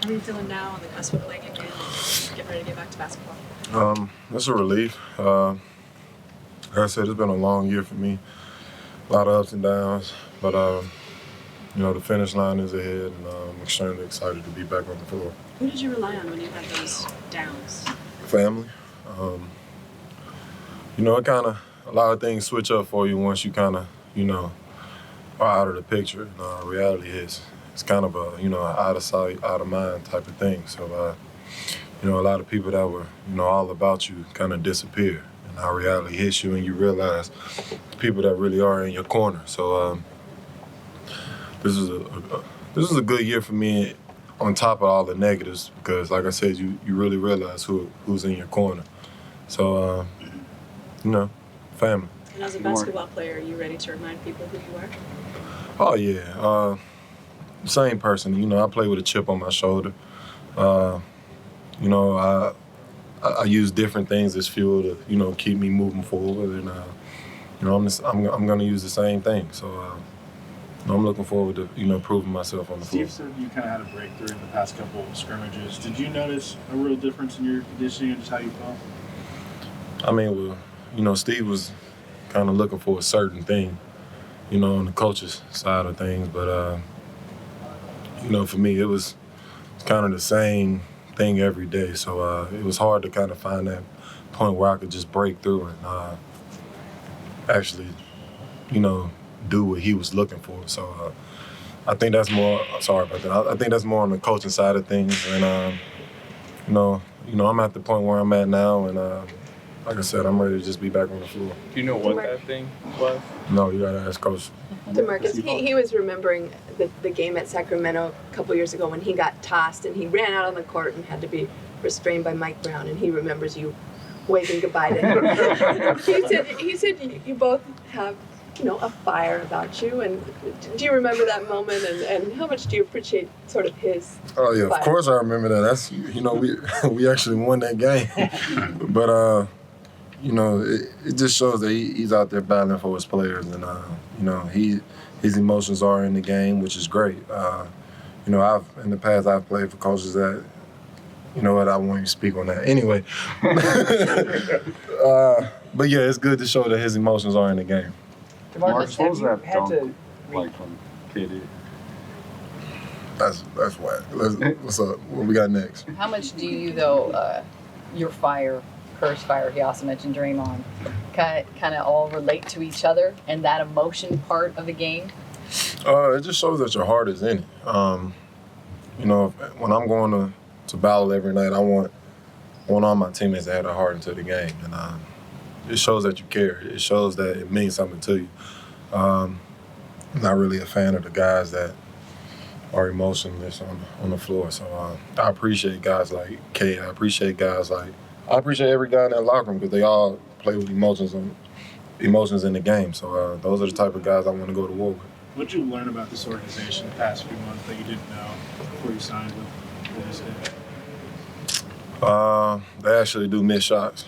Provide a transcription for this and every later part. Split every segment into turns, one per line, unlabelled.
How are you feeling now on the cusp of playing again and getting ready to get back to basketball?
It's a relief. Like I said, it's been a long year for me. A lot of ups and downs, but the finish line is ahead, and I'm extremely excited to be back on the floor.
Who did you rely on when you had those downs?
Family. It kind of, a lot of things switch up for you once you kind of, are out of the picture. And reality is, it's kind of a, out of sight, out of mind type of thing. So, a lot of people that were, all about you kind of disappear. And how reality hits you and you realize the people that really are in your corner. So, this is a good year for me on top of all the negatives because, like I said, you really realize who's in your corner. So, family.
And as a basketball player, are you ready to remind people who you are?
Oh, yeah. Same person. I play with a chip on my shoulder. I use different things as fuel to, keep me moving forward. And, I'm going to use the same thing. So, I'm looking forward to, proving myself on the floor.
Steve said you kind of had a breakthrough in the past couple of scrimmages. Did you notice a real difference in your conditioning and just how you felt?
I mean, Steve was kind of looking for a certain thing, on the coach's side of things. But, for me, it was kind of the same thing every day. So it was hard to kind of find that point where I could just break through and actually, do what he was looking for. So I think that's more, sorry about that. I think that's more on the coaching side of things. And, I'm at the point where I'm at now. And like I said, I'm ready to just be back on the floor.
Do you know what that thing was?
No, you got to ask Coach.
DeMarcus, he was remembering the game at Sacramento a couple years ago when he got tossed and he ran out on the court and had to be restrained by Mike Brown, and he remembers you waving goodbye to him. he said you both have, a fire about you, and do you remember that moment, and how much do you appreciate sort of his
Oh, yeah,
fire?
of course I remember that. That's, we actually won that game. But, it just shows that he's out there battling for his players, and his emotions are in the game, which is great. In the past I've played for coaches that, I won't even speak on that. Anyway, but yeah, it's good to show that his emotions are in the game.
DeMarcus,
what was
have you
that
had
dunk
to
like from KD?
That's whack. What's up? What we got next?
How much do you, though, your fire, Kerr's fire, he also mentioned Draymond, kind of all relate to each other and that emotion part of the game?
It just shows that your heart is in it. When I'm going to battle every night, I want all my teammates to have their heart into the game. And it shows that you care. It shows that it means something to you. I'm not really a fan of the guys that are emotionless on the floor. So I appreciate guys like Kay. I appreciate every guy in that locker room because they all play with emotions in the game. So those are the type of guys I want to go to war with.
What did you learn about this organization the past few months that you didn't know before you signed with this team?
They actually do miss shots.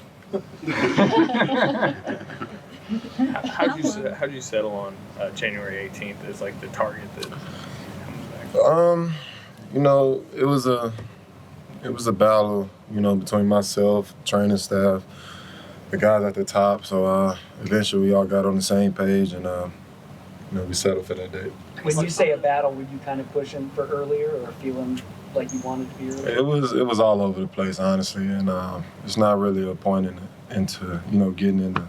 How did you settle on January 18th as like the target that comes back?
It was a battle, between myself, training staff, the guys at the top. So eventually we all got on the same page and we settled for that date.
When you say a battle, were you kind of pushing for earlier or feeling like you wanted to be earlier?
It was all over the place, honestly, and it's not really a point into getting into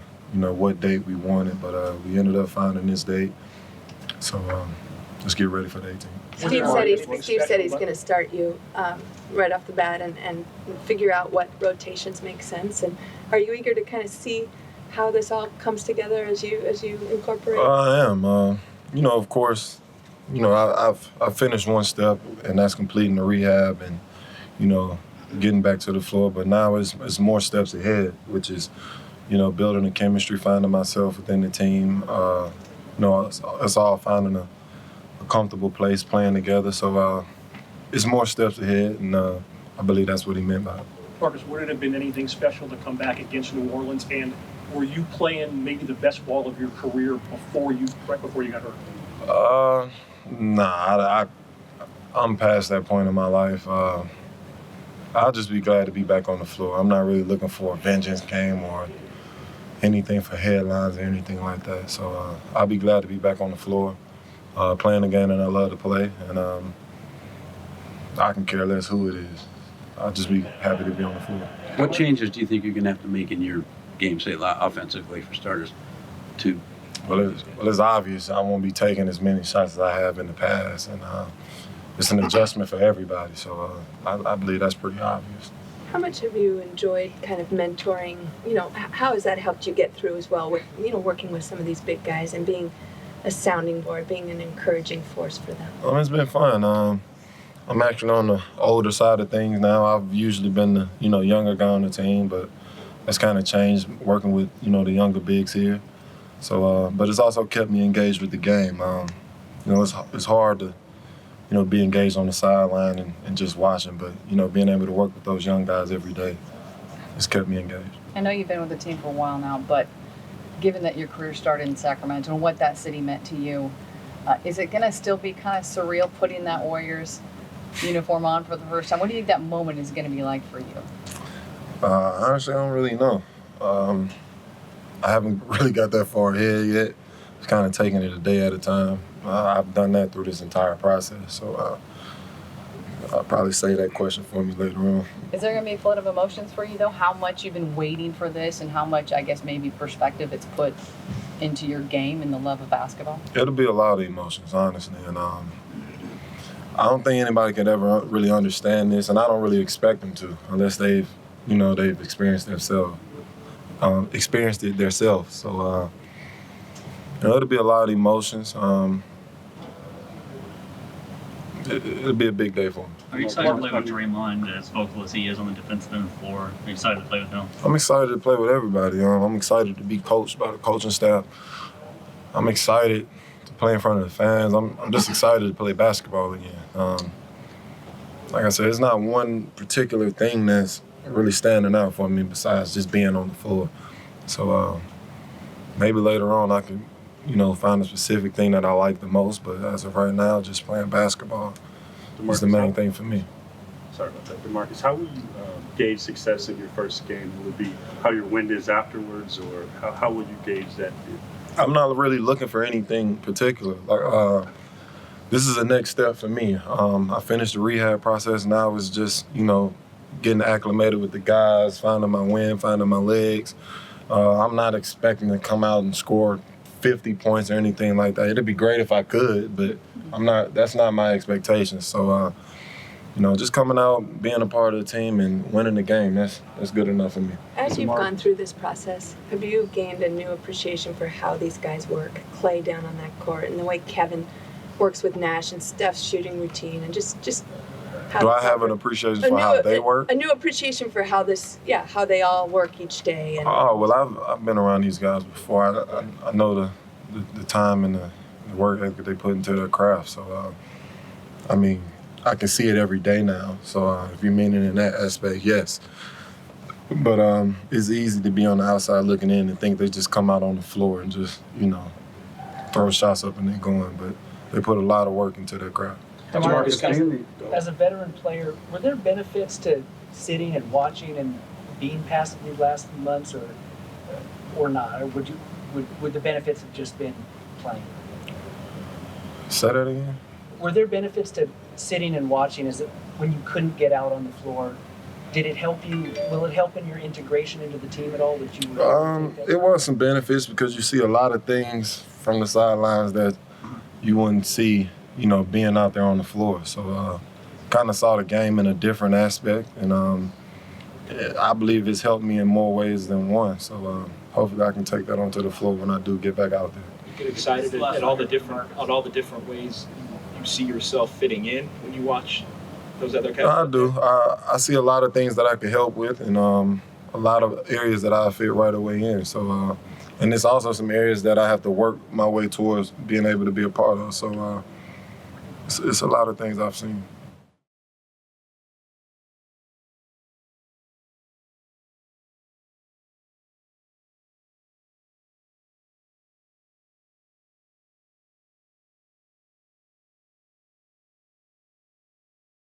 what date we wanted, but we ended up finding this date. So let's get ready for the 18th.
Steve said he's going to start you right off the bat and figure out what rotations make sense. And are you eager to kind of see how this all comes together as you incorporate?
I am. Of course, I've finished one step, and that's completing the rehab and getting back to the floor. But now it's more steps ahead, which is building the chemistry, finding myself within the team. It's all finding a comfortable place, playing together. So it's more steps ahead, and I believe that's what he meant by it.
Marcus, would it have been anything special to come back against New Orleans? And were you playing maybe the best ball of your career right before you got hurt?
Nah, I'm past that point in my life. I'll just be glad to be back on the floor. I'm not really looking for a vengeance game or anything for headlines or anything like that. So I'll be glad to be back on the floor, playing the game that I love to play, and I can care less who it is. I'll just be happy to be on the floor.
What changes do you think you're going to have to make in your game, say, offensively, for starters, to?
Well, it's obvious I won't be taking as many shots as I have in the past, and it's an adjustment for everybody. So I believe that's pretty obvious.
How much have you enjoyed kind of mentoring? You know, how has that helped you get through as well with, you know, working with some of these big guys and being a sounding board, being an encouraging force for them?
It's been fun. I'm actually on the older side of things now. I've usually been the, you know, younger guy on the team, but that's kind of changed working with, you know, the younger bigs here. So, but it's also kept me engaged with the game. You know, it's hard to, you know, be engaged on the sideline and just watching, but, you know, being able to work with those young guys every day has kept me engaged.
I know you've been with the team for a while now, but given that your career started in Sacramento and what that city meant to you, is it going to still be kind of surreal putting that Warriors uniform on for the first time? What do you think that moment is going to be like for you?
Honestly, I don't really know. I haven't really got that far ahead yet. It's kind of taking it a day at a time. I've done that through this entire process, so I'll probably say that question for me later on.
Is there going to be a flood of emotions for you, though? How much you've been waiting for this and how much, I guess, maybe perspective it's put into your game and the love of basketball?
It'll be a lot of emotions, honestly, and I don't think anybody can ever really understand this, and I don't really expect them to, unless they've experienced themselves, experienced it themselves. So, you know, it'll be a lot of emotions. It'll be a big day for me.
Are you excited to play with Draymond, as vocal as he is on the defensive end of the floor? Are you excited to play with him?
I'm excited to play with everybody. I'm excited to be coached by the coaching staff. I'm excited to play in front of the fans. I'm just excited to play basketball again. Like I said, it's not one particular thing that's really standing out for me besides just being on the floor. So maybe later on I can, you know, find a specific thing that I like the most, but as of right now, just playing basketball is the main thing for me.
Sorry about that, DeMarcus. How will you gauge success in your first game? Will it be how your wind is afterwards, or how would you gauge that?
I'm not really looking for anything particular. Like, this is the next step for me. I finished the rehab process. Now it's just, you know, getting acclimated with the guys, finding my wind, finding my legs. I'm not expecting to come out and score 50 points or anything like that. It'd be great if I could, but that's not my expectation. So, you know, just coming out, being a part of the team and winning the game, that's good enough for me.
As you've gone through this process, have you gained a new appreciation for how these guys work? Clay down on that court and the way Kevin works with Nash and Steph's shooting routine and just how
do I have an appreciation for how they work?
A new appreciation for how they all work each day. And
oh, well, I've been around these guys before. I know the time and the work ethic they put into their craft. So, I mean, I can see it every day now. So if you mean it in that aspect, yes. But it's easy to be on the outside looking in and think they just come out on the floor and just, you know, throw shots up and then going. But they put a lot of work into their craft.
DeMarcus, as a veteran player, were there benefits to sitting and watching and being passive these last few months, or not? Or would the benefits have just been playing?
Say that again?
Were there benefits to sitting and watching? Is it when you couldn't get out on the floor? Did it help you? Will it help in your integration into the team at all? That you
it was some benefits because you see a lot of things from the sidelines that you wouldn't see, you know, being out there on the floor. So kind of saw the game in a different aspect, and I believe it's helped me in more ways than one. So hopefully I can take that onto the floor when I do get back out there.
You get excited at all the different ways you see yourself fitting in when you watch those other guys.
I do. I see a lot of things that I can help with, and a lot of areas that I fit right away in. So, and there's also some areas that I have to work my way towards being able to be a part of. So, it's a lot of things I've seen.